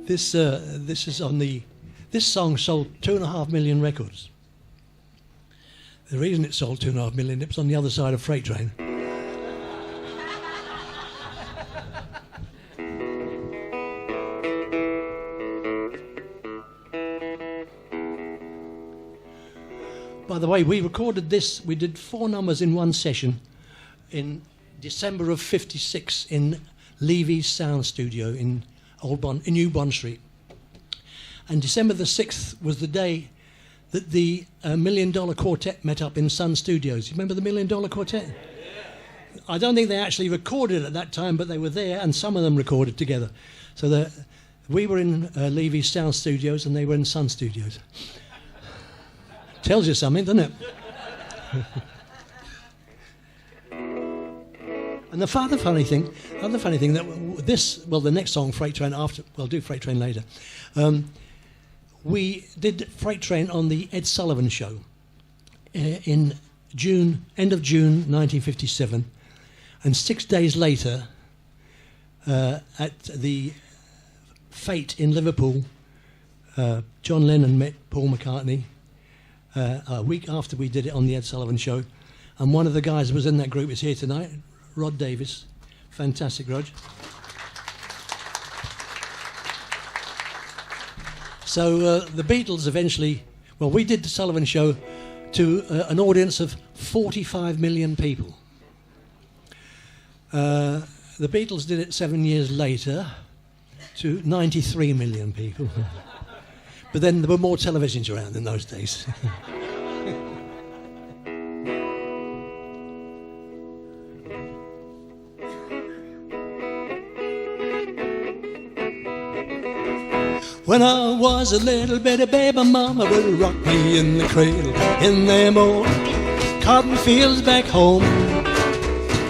This is on the. This song sold 2.5 million records. The reason it sold 2.5 million, it was on the other side of Freight Train. By the way, we recorded this. We did 4 numbers in one session in December of '56 in Levy's Sound Studio in New Bond Street. And December the 6th was the day that the $1 Million Quartet met up in Sun Studios. You remember the $1 Million Quartet? Yeah. I don't think they actually recorded at that time, but they were there, and some of them recorded together. So we were in Levy's Sound Studios, and they were in Sun Studios. Tells you something, doesn't it? And the other funny thing that the next song, Freight Train, we'll do Freight Train later. We did Freight Train on the Ed Sullivan Show in end of June 1957, and 6 days later, at the Fate in Liverpool, John Lennon met Paul McCartney a week after we did it on the Ed Sullivan Show, and one of the guys who was in that group is here tonight, Rod Davis. Fantastic, Rog. So the Beatles eventually, we did the Sullivan Show to an audience of 45 million people. The Beatles did it 7 years later to 93 million people. But then there were more televisions around in those days. When I was a little bitty baby, Mama would rock me in the cradle in them old cotton fields back home.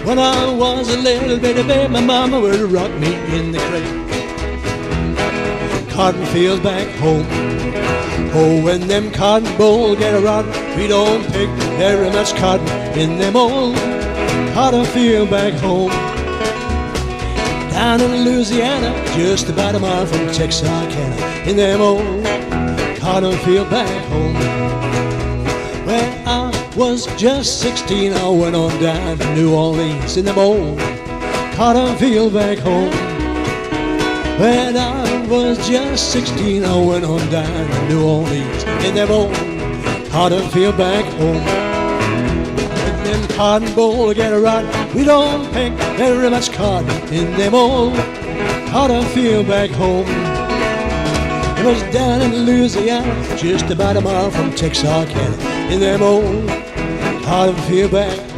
When I was a little bitty baby, Mama would rock me in the cradle cotton fields back home. Oh, when them cotton bolls get rotten, we don't pick very much cotton in them old cotton fields back home. Down in Louisiana, just about a mile from Texarkana, in them old cotton field back home. When I was just 16, I went on down to New Orleans, in them old cotton field back home. When I was just 16, I went on down to New Orleans, in them old cotton field back home. When them cotton bolls get rotten, we don't pick very much cotton in them old cotton field back home. It was down in Louisiana, just about a mile from Texarkana, in them old cotton field back home.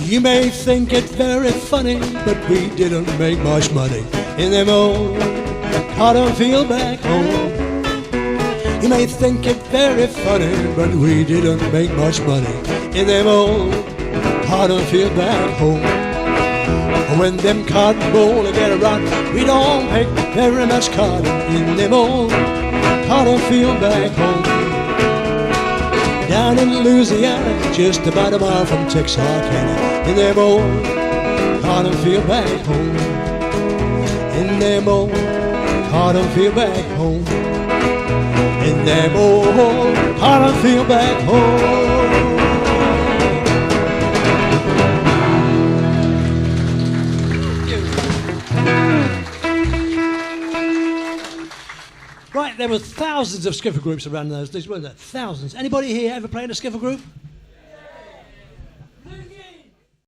You may think it very funny, but we didn't make much money in them old cotton field back home. You may think it very funny, but we didn't make much money in them old cotton field back home. When them cotton bolls get rotten, we don't make very much cotton in them old cotton field back home. Down in Louisiana, just about a mile from Texarkana, in them old cotton field back home. In them old cotton field back home. In them old cotton field back home. Right, there were thousands of skiffle groups around those days, weren't there? Thousands. Anybody here ever played a skiffle group?